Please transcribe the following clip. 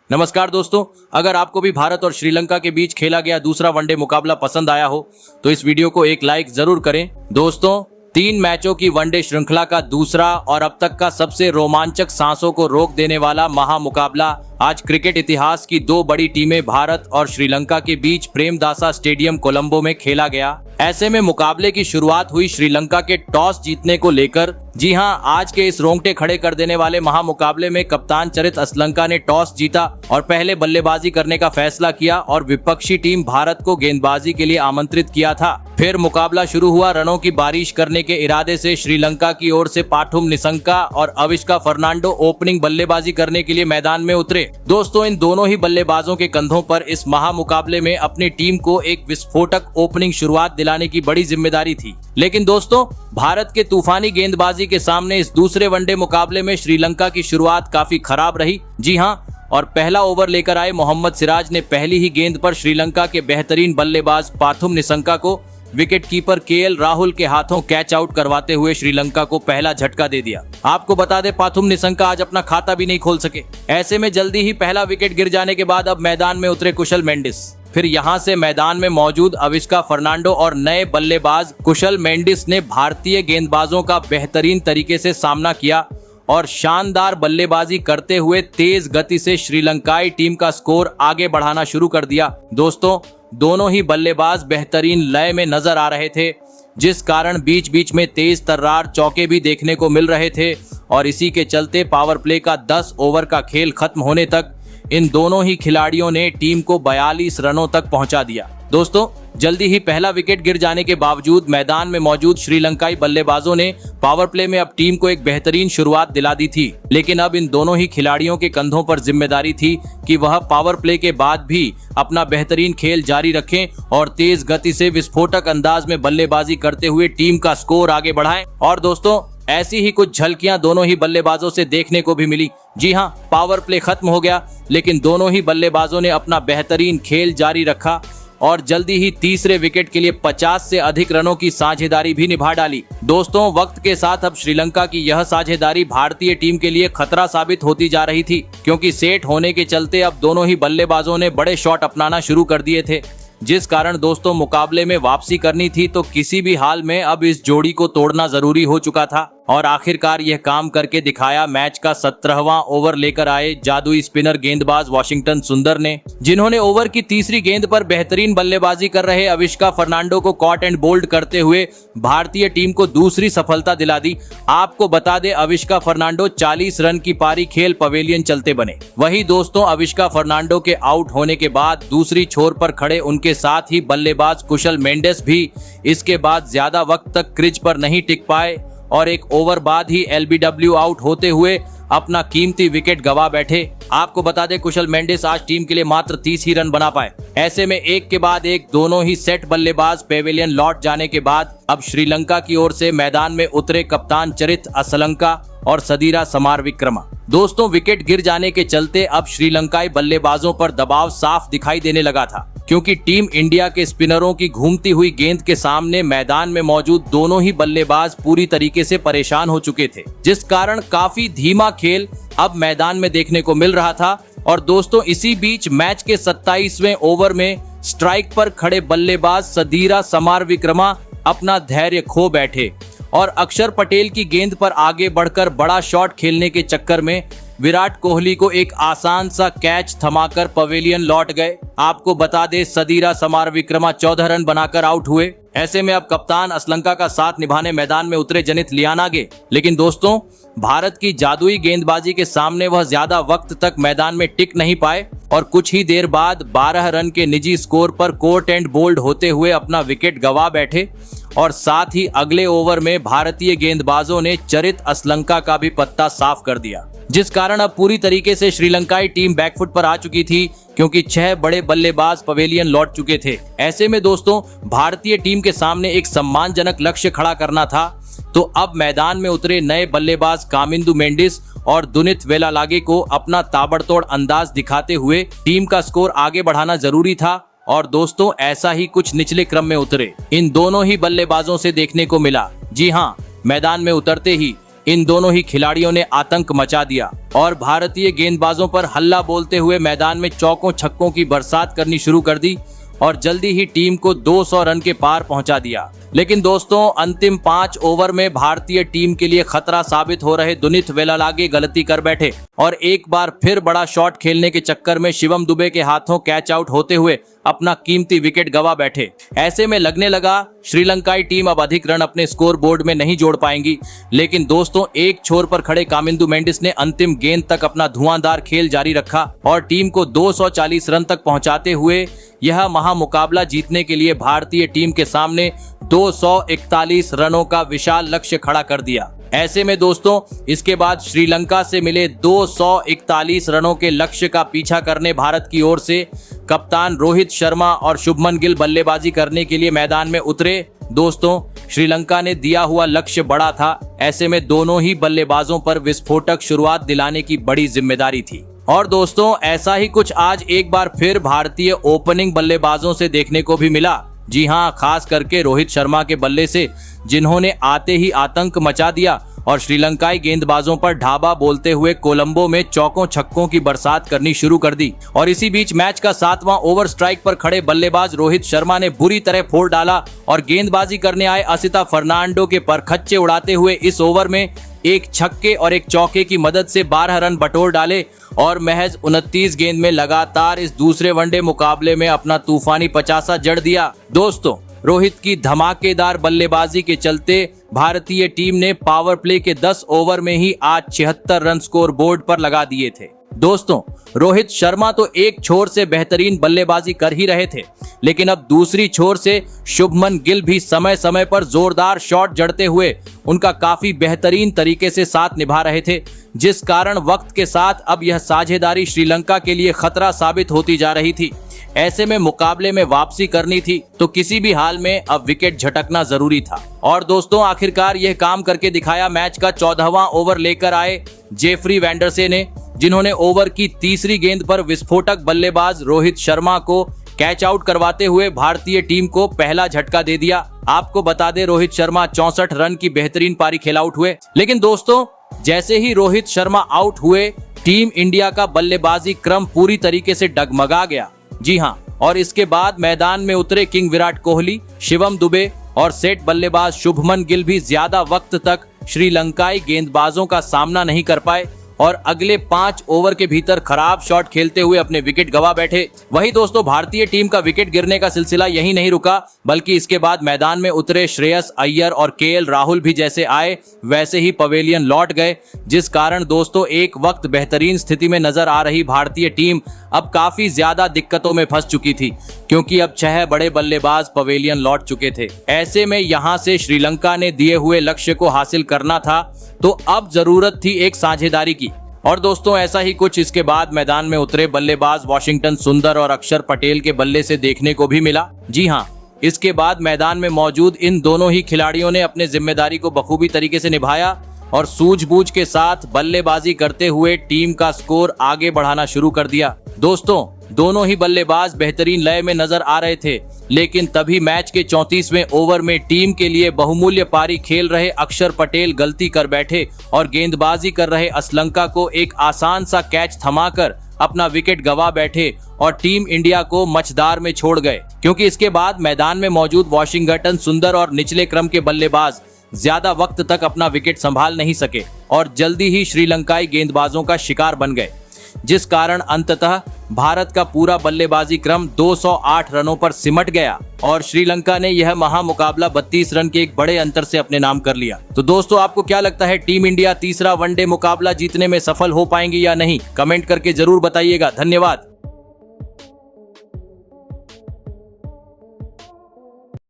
नमस्कार दोस्तों, अगर आपको भी भारत और श्रीलंका के बीच खेला गया दूसरा वनडे मुकाबला पसंद आया हो तो इस वीडियो को एक लाइक जरूर करें। दोस्तों, 3 मैचों की वनडे श्रृंखला का दूसरा और अब तक का सबसे रोमांचक, सांसों को रोक देने वाला महामुकाबला आज क्रिकेट इतिहास की 2 बड़ी टीमें भारत और श्रीलंका के बीच प्रेमदासा स्टेडियम कोलंबो में खेला गया। ऐसे में मुकाबले की शुरुआत हुई श्रीलंका के टॉस जीतने को लेकर। जी हां, आज के इस रोंगटे खड़े कर देने वाले महामुकाबले में कप्तान चरित असलंका ने टॉस जीता और पहले बल्लेबाजी करने का फैसला किया और विपक्षी टीम भारत को गेंदबाजी के लिए आमंत्रित किया था। फिर मुकाबला शुरू हुआ। रनों की बारिश करने के इरादे से श्रीलंका की ओर से पाथुम निसंका और अविष्का फर्नांडो ओपनिंग बल्लेबाजी करने के लिए मैदान में उतरे। दोस्तों, इन दोनों ही बल्लेबाजों के कंधों पर इस महामुकाबले में अपनी टीम को एक विस्फोटक ओपनिंग शुरुआत दिलाने की बड़ी जिम्मेदारी थी। लेकिन दोस्तों, भारत के तूफानी गेंदबाजी के सामने इस दूसरे वनडे मुकाबले में श्रीलंका की शुरुआत काफी खराब रही। जी हां, और पहला ओवर लेकर आए मोहम्मद सिराज ने पहली ही गेंद पर श्रीलंका के बेहतरीन बल्लेबाज पाथुम निसंका को विकेटकीपर केएल राहुल के हाथों कैच आउट करवाते हुए श्रीलंका को पहला झटका दे दिया। आपको बता दें, पाथुम निसंका आज अपना खाता भी नहीं खोल सके। ऐसे में जल्दी ही पहला विकेट गिर जाने के बाद अब मैदान में उतरे कुशल मेंडिस। फिर यहां से मैदान में मौजूद अविष्का फर्नांडो और नए बल्लेबाज कुशल मेंडिस ने भारतीय गेंदबाजों का बेहतरीन तरीके से सामना किया और शानदार बल्लेबाजी करते हुए तेज गति से श्रीलंकाई टीम का स्कोर आगे बढ़ाना शुरू कर दिया। दोस्तों, दोनों ही बल्लेबाज बेहतरीन लय में नजर आ रहे थे, जिस कारण बीच बीच में तेज तर्रार चौके भी देखने को मिल रहे थे और इसी के चलते पावर प्ले का 10 ओवर का खेल खत्म होने तक इन दोनों ही खिलाड़ियों ने टीम को 42 रनों तक पहुंचा दिया। दोस्तों, जल्दी ही पहला विकेट गिर जाने के बावजूद मैदान में मौजूद श्रीलंकाई बल्लेबाजों ने पावर प्ले में अब टीम को एक बेहतरीन शुरुआत दिला दी थी। लेकिन अब इन दोनों ही खिलाड़ियों के कंधों पर जिम्मेदारी थी कि वह पावर प्ले के बाद भी अपना बेहतरीन खेल जारी रखें और तेज गति से विस्फोटक अंदाज में बल्लेबाजी करते हुए टीम का स्कोर आगे बढ़ाएं। और दोस्तों, ऐसी ही कुछ झलकियां दोनों ही बल्लेबाजों से देखने को भी मिली। जी हां, पावर प्ले खत्म हो गया, लेकिन दोनों ही बल्लेबाजों ने अपना बेहतरीन खेल जारी रखा और जल्दी ही तीसरे विकेट के लिए 50 से अधिक रनों की साझेदारी भी निभा डाली। दोस्तों, वक्त के साथ अब श्रीलंका की यह साझेदारी भारतीय टीम के लिए खतरा साबित होती जा रही थी, क्योंकि सेट होने के चलते अब दोनों ही बल्लेबाजों ने बड़े शॉट अपनाना शुरू कर दिए थे, जिस कारण दोस्तों मुकाबले में वापसी करनी थी तो किसी भी हाल में अब इस जोड़ी को तोड़ना जरूरी हो चुका था। और आखिरकार यह काम करके दिखाया मैच का 17वां ओवर लेकर आए जादुई स्पिनर गेंदबाज वाशिंगटन सुंदर ने, जिन्होंने ओवर की तीसरी गेंद पर बेहतरीन बल्लेबाजी कर रहे अविष्का फर्नांडो को कॉट एंड बोल्ड करते हुए भारतीय टीम को दूसरी सफलता दिला दी। आपको बता दें, अविष्का फर्नांडो 40 रन की पारी खेल पवेलियन चलते बने। वही दोस्तों, अविष्का फर्नांडो के आउट होने के बाद दूसरी छोर पर खड़े उनके साथ ही बल्लेबाज कुशल मेंडिस भी इसके बाद ज्यादा वक्त तक क्रीज पर नहीं टिक पाए और एक ओवर बाद ही एलबीडब्ल्यू आउट होते हुए अपना कीमती विकेट गवा बैठे। आपको बता दें, कुशल मेंडिस आज टीम के लिए मात्र 30 ही रन बना पाए। ऐसे में एक के बाद एक दोनों ही सेट बल्लेबाज पेविलियन लौट जाने के बाद अब श्रीलंका की ओर से मैदान में उतरे कप्तान चरित असलंका और सदीरा समारविक्रमा। दोस्तों, विकेट गिर जाने के चलते अब श्रीलंकाई बल्लेबाजों पर दबाव साफ दिखाई देने लगा था, क्योंकि टीम इंडिया के स्पिनरों की घूमती हुई गेंद के सामने मैदान में मौजूद दोनों ही बल्लेबाज पूरी तरीके से परेशान हो चुके थे, जिस कारण काफी धीमा खेल अब मैदान में देखने को मिल रहा था। और दोस्तों, इसी बीच मैच के 27वें ओवर में स्ट्राइक पर खड़े बल्लेबाज सदीरा समारविक्रमा अपना धैर्य खो बैठे और अक्षर पटेल की गेंद पर आगे बढ़कर बड़ा शॉट खेलने के चक्कर में विराट कोहली को एक आसान सा कैच थमाकर पवेलियन लौट गए। आपको बता दें, सदीरा समारविक्रमा 14 रन बनाकर आउट हुए। ऐसे में अब कप्तान असलंका का साथ निभाने मैदान में उतरे जनित लियानागे। लेकिन दोस्तों, भारत की जादुई गेंदबाजी के सामने वह ज्यादा वक्त तक मैदान में टिक नहीं पाए और कुछ ही देर बाद 12 रन के निजी स्कोर पर कोट एंड बोल्ड होते हुए अपना विकेट गवा बैठे और साथ ही अगले ओवर में भारतीय गेंदबाजों ने चरित असलंका का भी पत्ता साफ कर दिया, जिस कारण अब पूरी तरीके से श्रीलंकाई टीम बैकफुट पर आ चुकी थी, क्योंकि 6 बड़े बल्लेबाज पवेलियन लौट चुके थे। ऐसे में दोस्तों, भारतीय टीम के सामने एक सम्मानजनक लक्ष्य खड़ा करना था, तो अब मैदान में उतरे नए बल्लेबाज कामिंदु मेंडिस और दुनित वेलालागे को अपना ताबड़तोड़ अंदाज दिखाते हुए टीम का स्कोर आगे बढ़ाना जरूरी था। और दोस्तों, ऐसा ही कुछ निचले क्रम में उतरे इन दोनों ही बल्लेबाजों से देखने को मिला। जी हां, मैदान में उतरते ही इन दोनों ही खिलाड़ियों ने आतंक मचा दिया और भारतीय गेंदबाजों पर हल्ला बोलते हुए मैदान में चौकों छक्कों की बरसात करनी शुरू कर दी और जल्दी ही टीम को 200 रन के पार पहुंचा दिया। लेकिन दोस्तों, अंतिम 5 ओवर में भारतीय टीम के लिए खतरा साबित हो रहे दुनित वेलालागे गलती कर बैठे और एक बार फिर बड़ा शॉट खेलने के चक्कर में शिवम दुबे के हाथों कैच आउट होते हुए अपना कीमती विकेट गवा बैठे। ऐसे में लगने लगा श्रीलंकाई टीम अब अधिक रन अपने स्कोर बोर्ड में नहीं जोड़ पाएंगी। लेकिन दोस्तों, एक छोर पर खड़े कामिंदु मेंडिस ने अंतिम गेंद तक अपना धुआंधार खेल जारी रखा और टीम को 240 रन तक पहुंचाते हुए यह महामुकाबला जीतने के लिए भारतीय टीम के सामने 241 रनों का विशाल लक्ष्य खड़ा कर दिया। ऐसे में दोस्तों, इसके बाद श्रीलंका से मिले 241 रनों के लक्ष्य का पीछा करने भारत की ओर से कप्तान रोहित शर्मा और शुभमन गिल बल्लेबाजी करने के लिए मैदान में उतरे। दोस्तों, श्रीलंका ने दिया हुआ लक्ष्य बड़ा था। ऐसे में दोनों ही बल्लेबाजों पर विस्फोटक शुरुआत दिलाने की बड़ी जिम्मेदारी थी। और दोस्तों, ऐसा ही कुछ आज एक बार फिर भारतीय ओपनिंग बल्लेबाजों से देखने को भी मिला। जी हां, खास करके रोहित शर्मा के बल्ले से, जिन्होंने आते ही आतंक मचा दिया और श्रीलंकाई गेंदबाजों पर ढाबा बोलते हुए कोलंबो में चौकों छक्कों की बरसात करनी शुरू कर दी। और इसी बीच मैच का 7वां ओवर स्ट्राइक पर खड़े बल्लेबाज रोहित शर्मा ने बुरी तरह फोड़ डाला और गेंदबाजी करने आए असिता फर्नांडो के परखच्चे उड़ाते हुए इस ओवर में एक छक्के और एक चौके की मदद से 12 रन बटोर डाले और महज 29 गेंद में लगातार इस दूसरे वनडे मुकाबले में अपना तूफानी 50 जड़ दिया। दोस्तों, रोहित की धमाकेदार बल्लेबाजी के चलते भारतीय टीम ने पावर प्ले के 10 ओवर में ही आज 76 रन स्कोर बोर्ड पर लगा दिए थे। दोस्तों, रोहित शर्मा तो एक छोर से बेहतरीन बल्लेबाजी कर ही रहे थे, लेकिन अब दूसरी छोर से शुभमन गिल भी समय समय पर जोरदार शॉट जड़ते हुए उनका काफी बेहतरीन तरीके से साथ निभा रहे थे, जिस कारण वक्त के साथ अब यह साझेदारी श्रीलंका के लिए खतरा साबित होती जा रही थी। ऐसे में मुकाबले में वापसी करनी थी तो किसी भी हाल में अब विकेट झटकना जरूरी था। और दोस्तों, आखिरकार यह काम करके दिखाया मैच का 14वां ओवर लेकर आए जेफरी वेंडरसे ने, जिन्होंने ओवर की तीसरी गेंद पर विस्फोटक बल्लेबाज रोहित शर्मा को कैच आउट करवाते हुए भारतीय टीम को पहला झटका दे दिया। आपको बता दें, रोहित शर्मा 64 रन की बेहतरीन पारी खेल आउट हुए। लेकिन दोस्तों, जैसे ही रोहित शर्मा आउट हुए, टीम इंडिया का बल्लेबाजी क्रम पूरी तरीके से डगमगा गया। जी हां, और इसके बाद मैदान में उतरे किंग विराट कोहली, शिवम दुबे और सेट बल्लेबाज शुभमन गिल भी ज्यादा वक्त तक श्रीलंकाई गेंदबाजों का सामना नहीं कर पाए और अगले 5 ओवर के भीतर खराब शॉट खेलते हुए अपने विकेट गवा बैठे। वही दोस्तों, भारतीय टीम का विकेट गिरने का सिलसिला यही नहीं रुका, बल्कि इसके बाद मैदान में उतरे श्रेयस अय्यर और केएल राहुल भी जैसे आए वैसे ही पवेलियन लौट गए, जिस कारण दोस्तों एक वक्त बेहतरीन स्थिति में नजर आ रही भारतीय टीम अब काफी ज्यादा दिक्कतों में फंस चुकी थी, क्योंकि अब 6 बड़े बल्लेबाज पवेलियन लौट चुके थे। ऐसे में यहां से श्रीलंका ने दिए हुए लक्ष्य को हासिल करना था, तो अब जरूरत थी एक साझेदारी की। और दोस्तों, ऐसा ही कुछ इसके बाद मैदान में उतरे बल्लेबाज वाशिंगटन सुंदर और अक्षर पटेल के बल्ले से देखने को भी मिला। जी हां, इसके बाद मैदान में मौजूद इन दोनों ही खिलाड़ियों ने अपने जिम्मेदारी को बखूबी तरीके से निभाया और सूझबूझ के साथ बल्लेबाजी करते हुए टीम का स्कोर आगे बढ़ाना शुरू कर दिया। दोस्तों, दोनों ही बल्लेबाज बेहतरीन लय में नजर आ रहे थे, लेकिन तभी मैच के 34वें ओवर में टीम के लिए बहुमूल्य पारी खेल रहे अक्षर पटेल गलती कर बैठे और गेंदबाजी कर रहे असलंका को एक आसान सा कैच थमाकर अपना विकेट गवा बैठे और टीम इंडिया को मझदार में छोड़ गए, क्योंकि इसके बाद मैदान में मौजूद वाशिंगटन सुंदर और निचले क्रम के बल्लेबाज ज्यादा वक्त तक अपना विकेट संभाल नहीं सके और जल्दी ही श्रीलंकाई गेंदबाजों का शिकार बन गए, जिस कारण अंततः भारत का पूरा बल्लेबाजी क्रम 208 रनों पर सिमट गया और श्रीलंका ने यह महामुकाबला 32 रन के एक बड़े अंतर से अपने नाम कर लिया। तो दोस्तों, आपको क्या लगता है, टीम इंडिया तीसरा वनडे मुकाबला जीतने में सफल हो पाएंगी या नहीं? कमेंट करके जरूर बताइएगा। धन्यवाद।